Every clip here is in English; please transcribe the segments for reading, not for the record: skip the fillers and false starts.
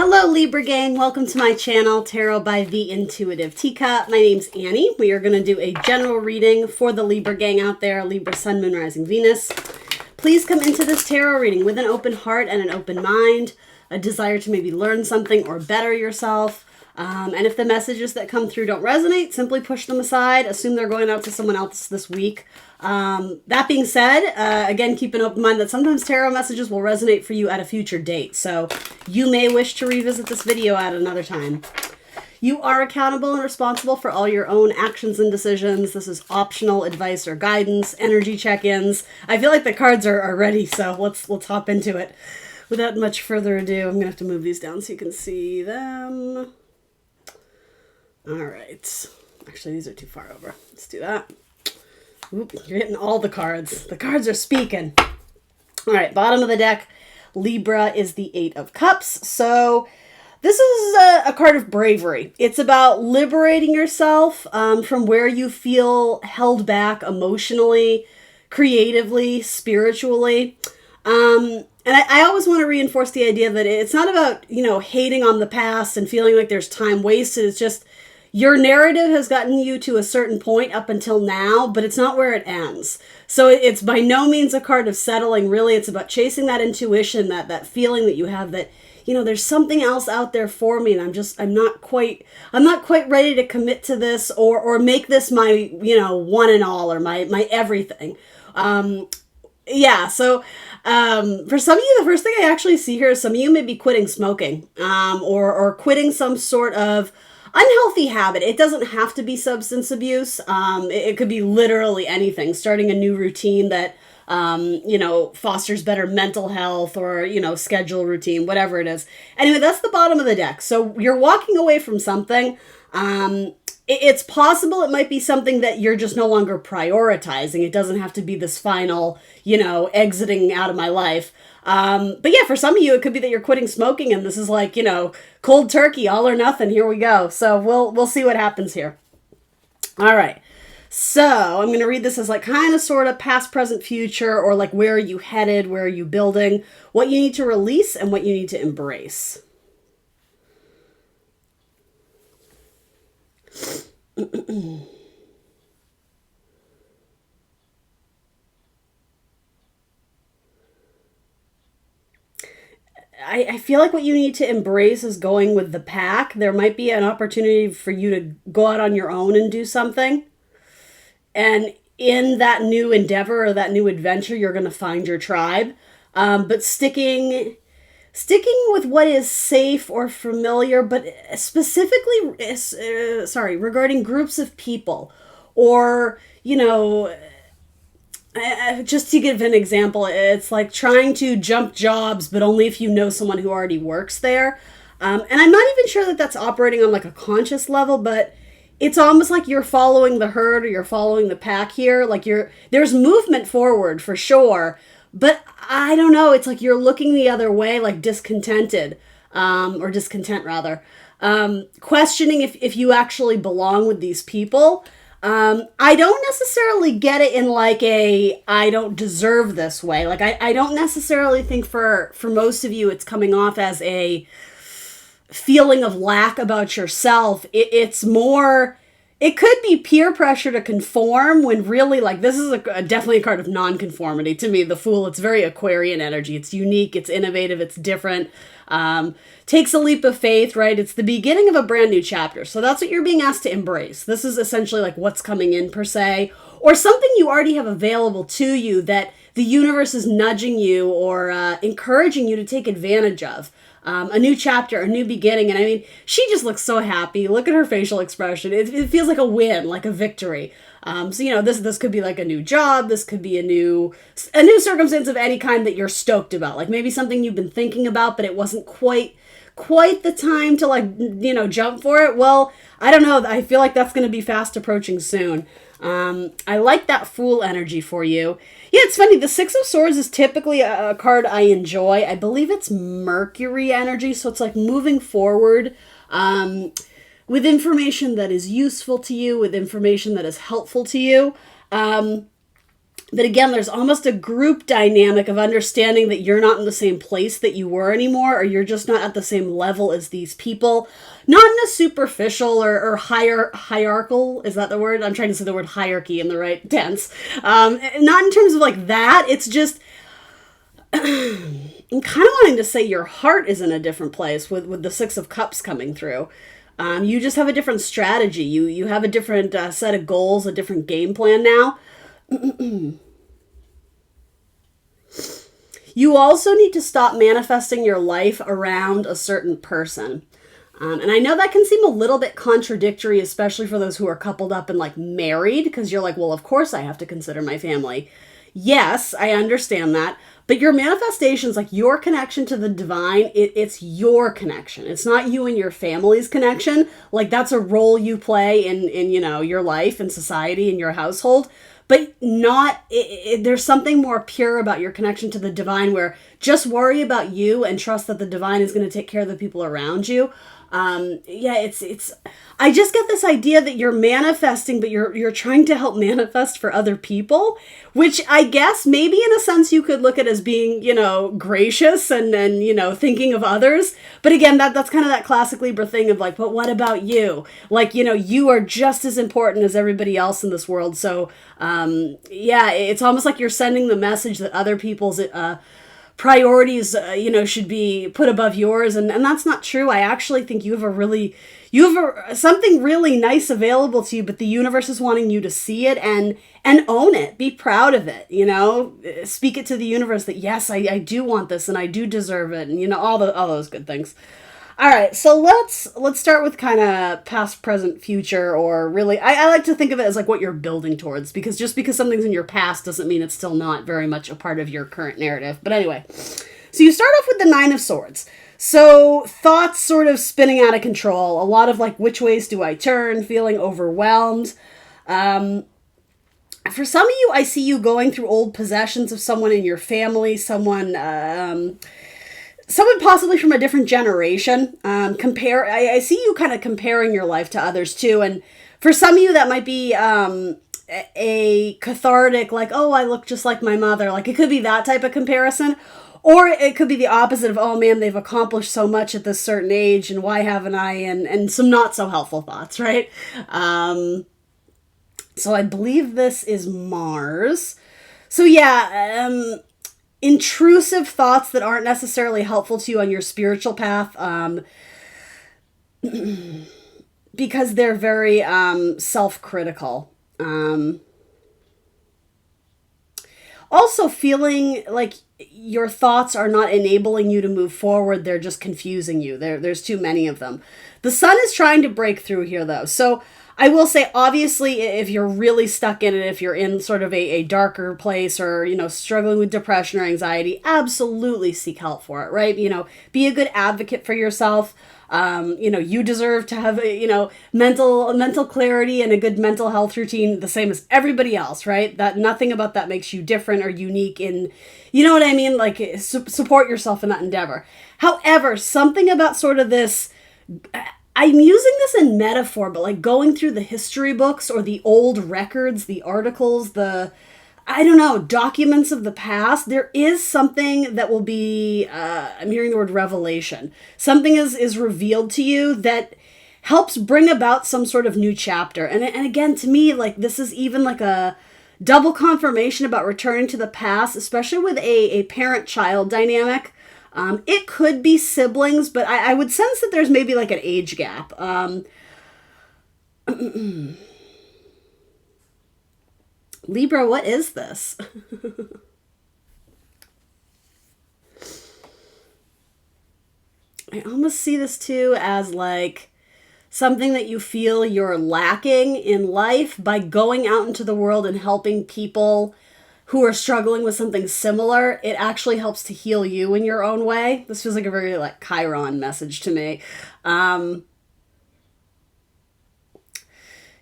Hello Libra gang, welcome to my channel, Tarot by the Intuitive Teacup. My name's Annie. We are going to do a general reading for the Libra gang out there, Libra, Sun, Moon, Rising, Venus. Please come into this tarot reading with an open heart and an open mind, a desire to maybe learn something or better yourself. And if the messages that come through don't resonate, simply push them aside. Assume they're going out to someone else this week. That being said, again, keep an open mind that sometimes tarot messages will resonate for you at a future date. So you may wish to revisit this video at another time. You are accountable and responsible for all your own actions and decisions. This is optional advice or guidance, energy check-ins. I feel like the cards are ready, so let's hop into it. Without much further ado, I'm going to have to move these down so you can see them. All right. Actually, these are too far over. Let's do that. Oop, you're hitting all the cards. The cards are speaking. All right, bottom of the deck, Libra is the Eight of Cups. So this is a card of bravery. It's about liberating yourself from where you feel held back emotionally, creatively, spiritually. And I always want to reinforce the idea that it's not about, hating on the past and feeling like there's time wasted. It's just your narrative has gotten you to a certain point up until now, but it's not where it ends. So it's by no means a card of settling. Really, it's about chasing that intuition, that feeling that you have that, there's something else out there for me, and I'm not quite ready to commit to this or make this my, one and all or my everything. For some of you, the first thing I actually see here is some of you may be quitting smoking, or quitting some sort of unhealthy habit. It doesn't have to be substance abuse. It could be literally anything. Starting a new routine that, fosters better mental health or, schedule routine, whatever it is. Anyway, that's the bottom of the deck. So you're walking away from something. It's possible it might be something that you're just no longer prioritizing. It doesn't have to be this final, exiting out of my life. But yeah, for some of you, it could be that you're quitting smoking and this is like, cold turkey, all or nothing. Here we go. So we'll see what happens here. All right. So I'm going to read this as like kind of sort of past, present, future, or like where are you headed? Where are you building? What you need to release and what you need to embrace. I feel like what you need to embrace is going with the pack. There might be an opportunity for you to go out on your own and do something. And in that new endeavor or that new adventure, you're going to find your tribe. But sticking with what is safe or familiar, but specifically, regarding groups of people or, just to give an example, it's like trying to jump jobs, but only if you know someone who already works there. And I'm not even sure that that's operating on like a conscious level, but it's almost like you're following the herd or you're following the pack here. Like there's movement forward for sure, but I don't know. It's like you're looking the other way, like discontented, or discontent rather, questioning if you actually belong with these people. I don't necessarily get it in like I don't deserve this way. Like I don't necessarily think for most of you, it's coming off as a feeling of lack about yourself. It's more, it could be peer pressure to conform when really like this is definitely a card of non-conformity to me. The Fool, it's very Aquarian energy. It's unique, it's innovative, it's different. Takes a leap of faith, right? It's the beginning of a brand new chapter. So that's what you're being asked to embrace. This is essentially like what's coming in per se, or something you already have available to you that the universe is nudging you or encouraging you to take advantage of. A new chapter, a new beginning. And I mean, she just looks so happy. Look at her facial expression. It feels like a win, like a victory. This could be like a new job. This could be a new circumstance of any kind that you're stoked about. Like maybe something you've been thinking about, but it wasn't quite the time to jump for it. Well, I don't know. I feel like that's going to be fast approaching soon. I like that Fool energy for you. Yeah, it's funny. The Six of Swords is typically a card I enjoy. I believe it's Mercury energy. So it's like moving forward, with information that is useful to you, with information that is helpful to you. But again, there's almost a group dynamic of understanding that you're not in the same place that you were anymore, or you're just not at the same level as these people. Not in a superficial or hierarchical, is that the word? I'm trying to say the word hierarchy in the right tense. Not in terms of like that. It's just, I'm kind of wanting to say your heart is in a different place with the Six of Cups coming through. You just have a different strategy. You have a different set of goals, a different game plan now. You also need to stop manifesting your life around a certain person. And I know that can seem a little bit contradictory, especially for those who are coupled up and like married, because you're like, well, of course I have to consider my family. Yes, I understand that. But your manifestations, like your connection to the divine, it's your connection. It's not you and your family's connection. Like that's a role you play in your life and society and your household. But there's something more pure about your connection to the divine where just worry about you and trust that the divine is going to take care of the people around you. I just get this idea that you're manifesting, but you're trying to help manifest for other people, which I guess maybe in a sense you could look at as being, gracious and thinking of others. But again, that's kind of that classic Libra thing of like, but what about you? Like, you are just as important as everybody else in this world. So, it's almost like you're sending the message that other people's, priorities, should be put above yours. And that's not true. I actually think you have something really nice available to you, but the universe is wanting you to see it and own it. Be proud of it, speak it to the universe that, yes, I do want this and I do deserve it. And, all those good things. All right, so let's start with kind of past, present, future, or really, I like to think of it as like what you're building towards, because just because something's in your past doesn't mean it's still not very much a part of your current narrative. But anyway, so you start off with the Nine of Swords. So thoughts sort of spinning out of control, a lot of like, which ways do I turn, feeling overwhelmed. For some of you, I see you going through old possessions of someone in your family, someone possibly from a different generation. I see you kind of comparing your life to others too. And for some of you, that might be a cathartic, like, oh, I look just like my mother. Like it could be that type of comparison. Or it could be the opposite of, oh man, they've accomplished so much at this certain age and why haven't I? And some not so helpful thoughts, right? So I believe this is Mars. So yeah, intrusive thoughts that aren't necessarily helpful to you on your spiritual path, because they're very self-critical. Also feeling like your thoughts are not enabling you to move forward, they're just confusing you. There's too many of them. The sun is trying to break through here though. So I will say, obviously, if you're really stuck in it, if you're in sort of a darker place or, struggling with depression or anxiety, absolutely seek help for it, right? Be a good advocate for yourself. You deserve to have, mental clarity and a good mental health routine, the same as everybody else, right? That nothing about that makes you different or unique in, you know what I mean? Like support yourself in that endeavor. However, something about sort of this, I'm using this in metaphor, but like going through the history books or the old records, the articles, documents of the past, there is something that will be, I'm hearing the word revelation. Something is revealed to you that helps bring about some sort of new chapter. And again, to me, like this is even like a double confirmation about returning to the past, especially with a parent-child dynamic. It could be siblings, but I would sense that there's maybe like an age gap. Libra, what is this? I almost see this too as like something that you feel you're lacking in life by going out into the world and helping people who are struggling with something similar. It actually helps to heal you in your own way. This feels like a very like Chiron message to me.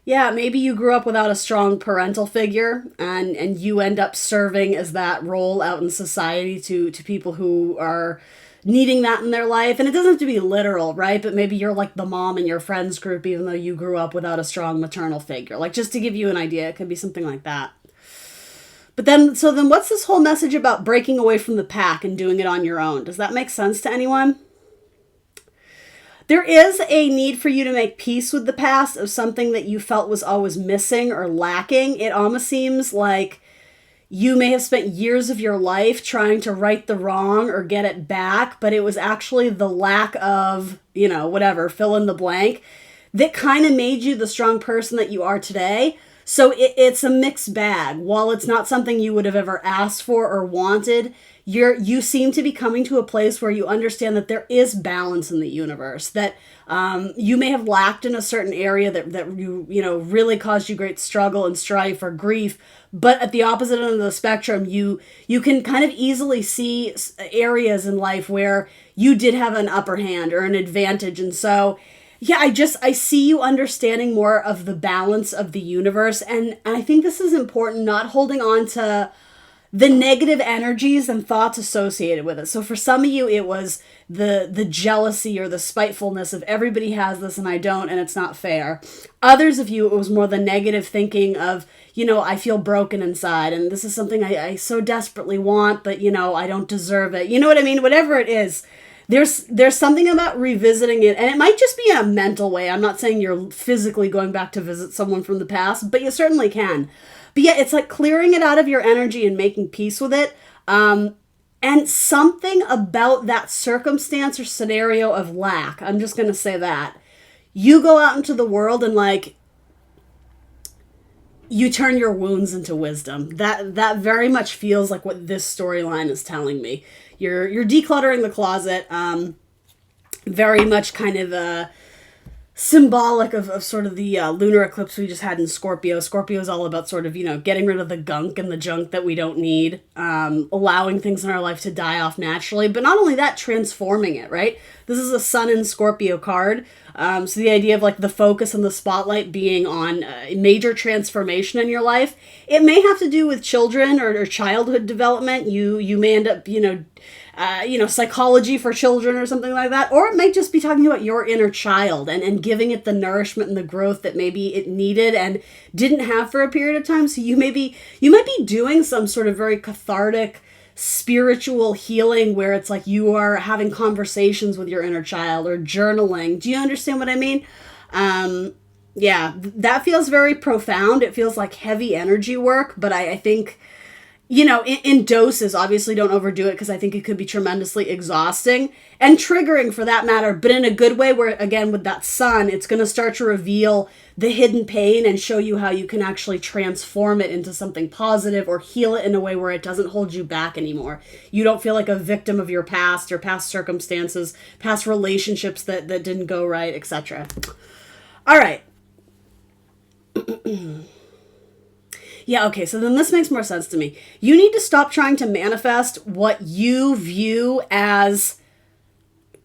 Yeah, maybe you grew up without a strong parental figure and you end up serving as that role out in society to people who are needing that in their life. And it doesn't have to be literal, right? But maybe you're like the mom in your friends group, even though you grew up without a strong maternal figure. Like just to give you an idea, it could be something like that. But then, so then what's this whole message about breaking away from the pack and doing it on your own? Does that make sense to anyone? There is a need for you to make peace with the past of something that you felt was always missing or lacking. It almost seems like you may have spent years of your life trying to right the wrong or get it back, but it was actually the lack of, whatever, fill in the blank, that kind of made you the strong person that you are today. So it's a mixed bag. While it's not something you would have ever asked for or wanted, you seem to be coming to a place where you understand that there is balance in the universe, that you may have lacked in a certain area that you really caused you great struggle and strife or grief, but at the opposite end of the spectrum, you can kind of easily see areas in life where you did have an upper hand or an advantage. And so yeah, I see you understanding more of the balance of the universe. And I think this is important, not holding on to the negative energies and thoughts associated with it. So for some of you, it was the jealousy or the spitefulness of everybody has this and I don't, and it's not fair. Others of you, it was more the negative thinking of, I feel broken inside and this is something I so desperately want, but I don't deserve it. You know what I mean? Whatever it is. There's something about revisiting it, and it might just be in a mental way. I'm not saying you're physically going back to visit someone from the past, but you certainly can. But yeah, it's like clearing it out of your energy and making peace with it. And something about that circumstance or scenario of lack, I'm just going to say that. You go out into the world and you turn your wounds into wisdom. That very much feels like what this storyline is telling me. You're decluttering the closet, very much kind of symbolic of sort of the lunar eclipse we just had in Scorpio. Scorpio is all about sort of, getting rid of the gunk and the junk that we don't need, allowing things in our life to die off naturally, but not only that, transforming it, right? This is a Sun in Scorpio card. So the idea of the focus and the spotlight being on major transformation in your life. It may have to do with children or childhood development. You may end up, psychology for children or something like that. Or it might just be talking about your inner child and giving it the nourishment and the growth that maybe it needed and didn't have for a period of time. So you might be doing some sort of very cathartic spiritual healing where it's like you are having conversations with your inner child or journaling. Do you understand what I mean? Yeah, that feels very profound. It feels like heavy energy work, but I think, in doses, obviously don't overdo it because I think it could be tremendously exhausting and triggering for that matter, but in a good way where, again, with that sun, it's going to start to reveal the hidden pain and show you how you can actually transform it into something positive or heal it in a way where it doesn't hold you back anymore. You don't feel like a victim of your past or past circumstances, past relationships that didn't go right, etc. All right. Yeah, okay, so then this makes more sense to me. You need to stop trying to manifest what you view as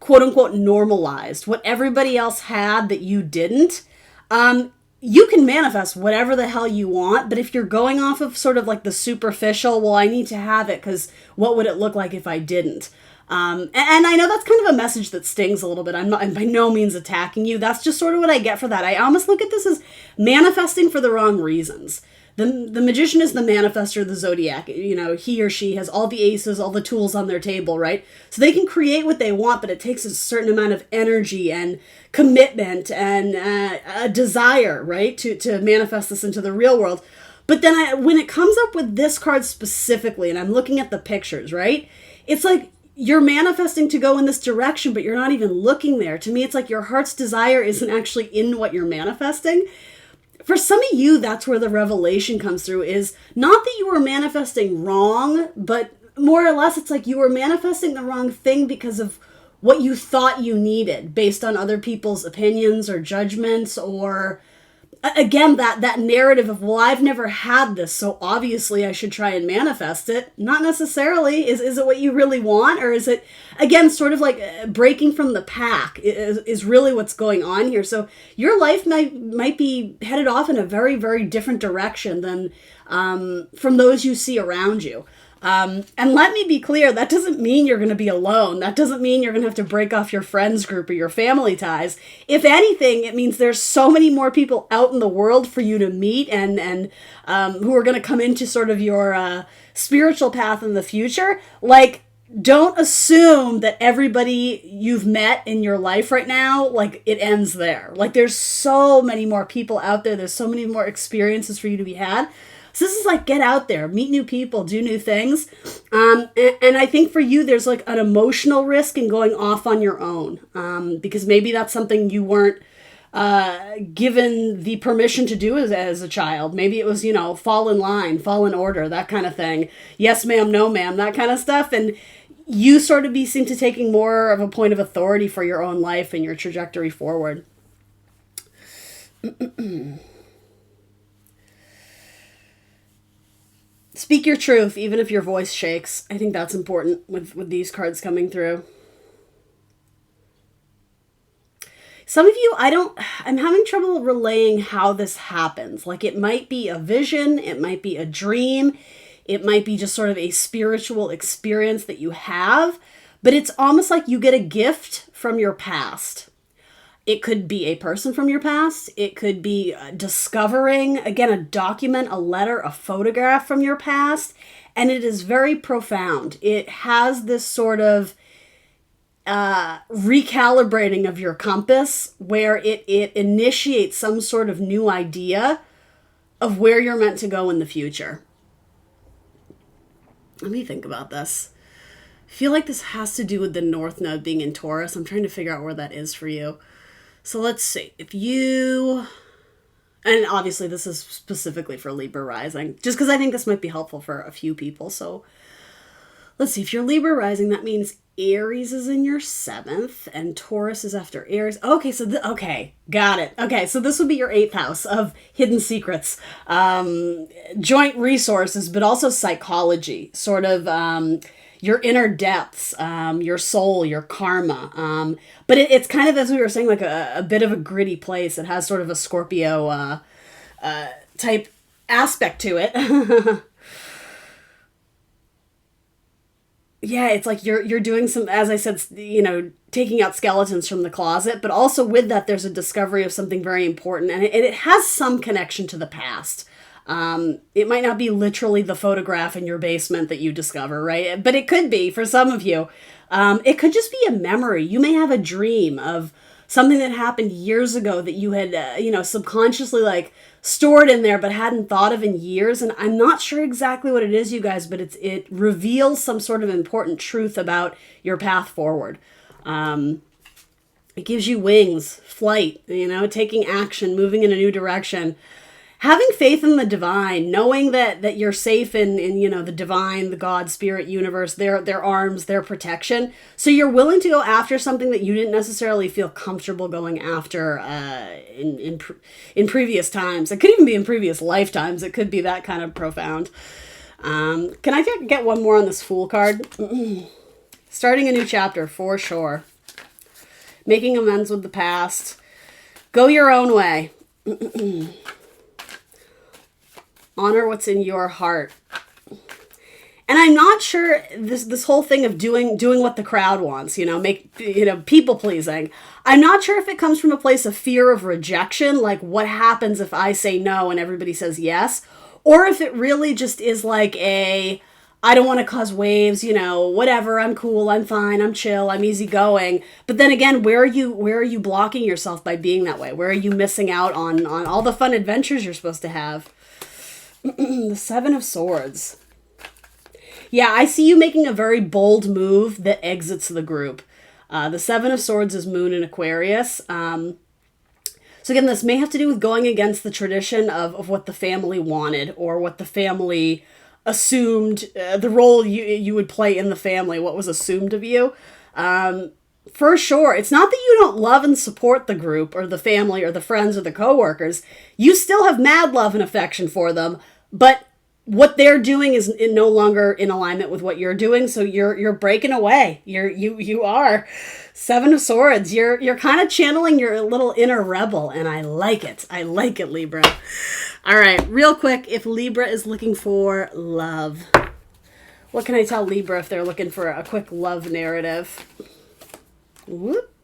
quote-unquote normalized, what everybody else had that you didn't. You can manifest whatever the hell you want, but if you're going off of sort of the superficial, well, I need to have it because what would it look like if I didn't? And I know that's kind of a message that stings a little bit. I'm by no means attacking you. That's just sort of what I get for that. I almost look at this as manifesting for the wrong reasons. The magician is the manifestor of the zodiac. He or she has all the aces, all the tools on their table, right? So they can create what they want, but it takes a certain amount of energy and commitment and a desire, right, to manifest this into the real world. But then when it comes up with this card specifically, and I'm looking at the pictures, right, it's like you're manifesting to go in this direction, but you're not even looking there. To me, it's like your heart's desire isn't actually in what you're manifesting. For some of you, that's where the revelation comes through, is not that you were manifesting wrong, but more or less it's like you were manifesting the wrong thing because of what you thought you needed based on other people's opinions or judgments, or again, that narrative of, well, I've never had this, so obviously I should try and manifest it. Not necessarily. Is it what you really want? Or is it, again, sort of like breaking from the pack is really what's going on here. So your life might be headed off in a very, very different direction than from those you see around you. And let me be clear, that doesn't mean you're going to be alone. That doesn't mean you're going to have to break off your friends group or your family ties. If anything, it means there's so many more people out in the world for you to meet and who are going to come into sort of your spiritual path in the future. Like, don't assume that everybody you've met in your life right now, like, it ends there. Like, there's so many more people out there. There's so many more experiences for you to be had. So this is like, get out there, meet new people, do new things. And I think for you, there's like an emotional risk in going off on your own. Because maybe that's something you weren't given the permission to do as a child. Maybe it was, fall in line, fall in order, that kind of thing. Yes, ma'am, no, ma'am, that kind of stuff. And you sort of seem to taking more of a point of authority for your own life and your trajectory forward. Speak your truth, even if your voice shakes. I think that's important with these cards coming through. Some of you, I'm having trouble relaying how this happens. Like, it might be a vision, it might be a dream, it might be just sort of a spiritual experience that you have, but it's almost like you get a gift from your past. It could be a person from your past. It could be discovering, again, a document, a letter, a photograph from your past. And it is very profound. It has this sort of recalibrating of your compass where it initiates some sort of new idea of where you're meant to go in the future. Let me think about this. I feel like this has to do with the North Node being in Taurus. I'm trying to figure out where that is for you. So let's see, if you, and obviously this is specifically for Libra Rising, just because I think this might be helpful for a few people. So let's see, if you're Libra Rising, that means Aries is in your 7th and Taurus is after Aries. Okay, so, okay, got it. Okay, so this would be your 8th house of hidden secrets, joint resources, but also psychology, sort of, your inner depths, your soul, your karma. But it's kind of, as we were saying, like a bit of a gritty place. It has sort of a Scorpio type aspect to it. Yeah, it's like you're doing some, as I said, taking out skeletons from the closet, but also with that, there's a discovery of something very important, and it has some connection to the past. It might not be literally the photograph in your basement that you discover, right? But it could be for some of you. It could just be a memory. You may have a dream of something that happened years ago that you had, subconsciously like stored in there, but hadn't thought of in years. And I'm not sure exactly what it is, you guys, but it reveals some sort of important truth about your path forward. It gives you wings, flight, taking action, moving in a new direction. Having faith in the divine, knowing that you're safe in the divine, the God, spirit, universe, their arms, their protection. So you're willing to go after something that you didn't necessarily feel comfortable going after in previous times. It could even be in previous lifetimes. It could be that kind of profound. Can I get one more on this Fool card? Starting a new chapter, for sure. Making amends with the past. Go your own way. Honor what's in your heart. And I'm not sure this whole thing of doing what the crowd wants, people pleasing. I'm not sure if it comes from a place of fear of rejection, like what happens if I say no and everybody says yes, or if it really just is like I don't want to cause waves, whatever, I'm cool, I'm fine, I'm chill, I'm easygoing. But then again, where are you blocking yourself by being that way? Where are you missing out on all the fun adventures you're supposed to have? The 7 of Swords. Yeah, I see you making a very bold move that exits the group. The 7 of Swords is Moon in Aquarius. So again, this may have to do with going against the tradition of what the family wanted or what the family assumed, the role you would play in the family, what was assumed of you. For sure. It's not that you don't love and support the group or the family or the friends or the coworkers. You still have mad love and affection for them, but what they're doing is no longer in alignment with what you're doing. So you're breaking away. You are 7 of Swords. You're kind of channeling your little inner rebel, and I like it. I like it, Libra. All right, real quick, if Libra is looking for love, What can I tell Libra if they're looking for a quick love narrative? Whoop.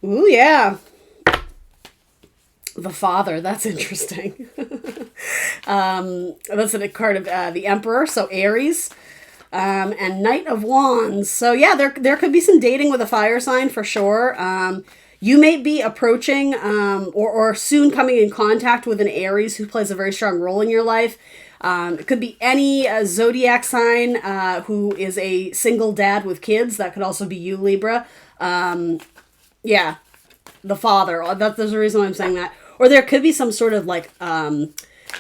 Ooh, yeah. The Father. That's interesting. That's a card of the Emperor, so Aries. And Knight of Wands. So yeah, there could be some dating with a fire sign for sure. You may be approaching or soon coming in contact with an Aries who plays a very strong role in your life. It could be any zodiac sign who is a single dad with kids. That could also be you, Libra. Yeah, the Father. There's a reason why I'm saying that. Or there could be some sort of like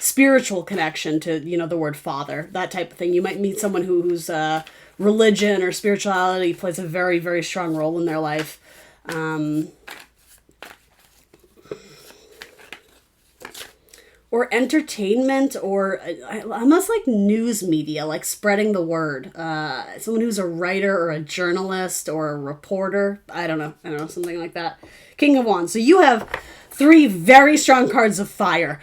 spiritual connection to, the word father, that type of thing. You might meet someone whose religion or spirituality plays a very, very strong role in their life. Or entertainment, or almost like news media, like spreading the word. Someone who's a writer or a journalist or a reporter. I don't know, something like that. King of Wands. So you have 3 very strong cards of fire.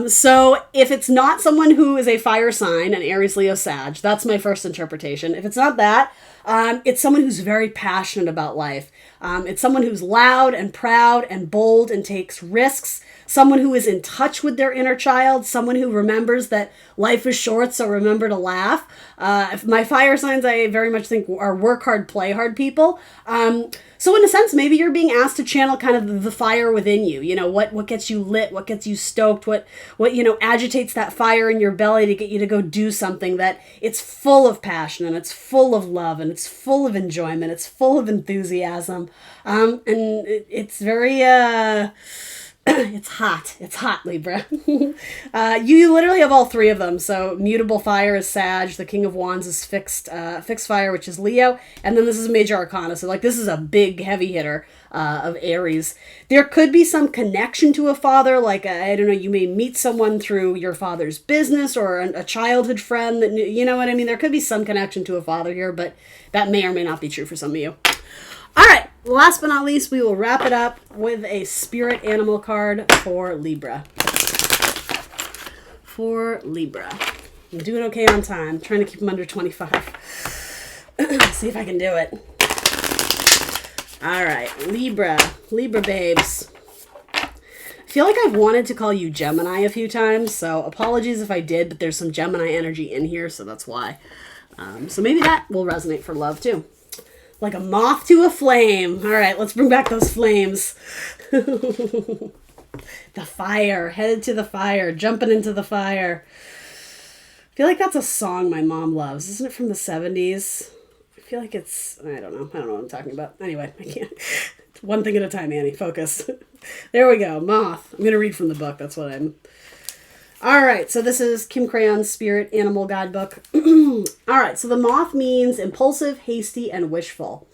So if it's not someone who is a fire sign, an Aries, Leo, Sag, that's my first interpretation. If it's not that, it's someone who's very passionate about life. It's someone who's loud and proud and bold and takes risks. Someone who is in touch with their inner child. Someone who remembers that life is short, so remember to laugh. If my fire signs, I very much think are work hard, play hard people. So in a sense, maybe you're being asked to channel kind of the fire within you. What gets you lit, what gets you stoked, what agitates that fire in your belly to get you to go do something that it's full of passion and it's full of love and it's full of enjoyment, it's full of enthusiasm. And it's very it's hot, Libra. You literally have all 3 of them. So mutable fire is Sag, the King of Wands is fixed fire, which is Leo, and then this is major arcana. So like this is a big heavy hitter of Aries. There could be some connection to a father, like I don't know, you may meet someone through your father's business or a childhood friend that you know what I mean. There could be some connection to a father here, but that may or may not be true for some of you. All right, last but not least, we will wrap it up with a spirit animal card for Libra. I'm doing okay on time. I'm trying to keep them under 25. See if I can do it. All right, Libra babes. I feel like I've wanted to call you Gemini a few times, so apologies if I did, but there's some Gemini energy in here, so that's why. So maybe that will resonate for love too. Like a moth to a flame. All right, let's bring back those flames. The fire, headed to the fire, jumping into the fire. I feel like that's a song my mom loves. Isn't it from the 70s? I feel like it's, I don't know what I'm talking about. Anyway, I can't. One thing at a time, Annie. Focus. There we go, moth. I'm going to read from the book. That's what I'm... All right, so this is Kim Crayon's Spirit Animal Guidebook. All right, so the moth means impulsive, hasty, and wishful.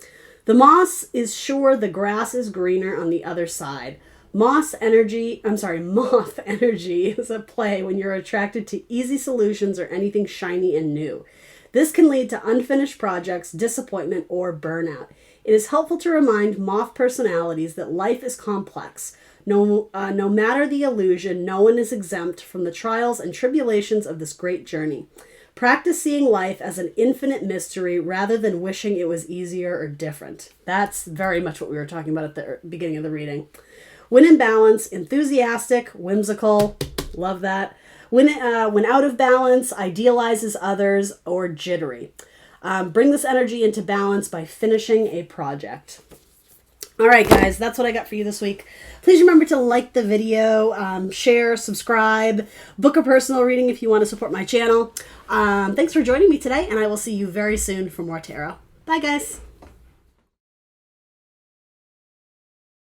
The moth is sure the grass is greener on the other side. Moth energy is at play when you're attracted to easy solutions or anything shiny and new. This can lead to unfinished projects, disappointment, or burnout. It is helpful to remind moth personalities that life is complex. No matter the illusion, no one is exempt from the trials and tribulations of this great journey. Practice seeing life as an infinite mystery rather than wishing it was easier or different. That's very much what we were talking about at the beginning of the reading. When in balance, enthusiastic, whimsical, love that. When out of balance, idealizes others, or jittery. Bring this energy into balance by finishing a project. All right, guys, that's what I got for you this week. Please remember to like the video, share, subscribe, book a personal reading if you want to support my channel. Thanks for joining me today, and I will see you very soon for more tarot. Bye, guys.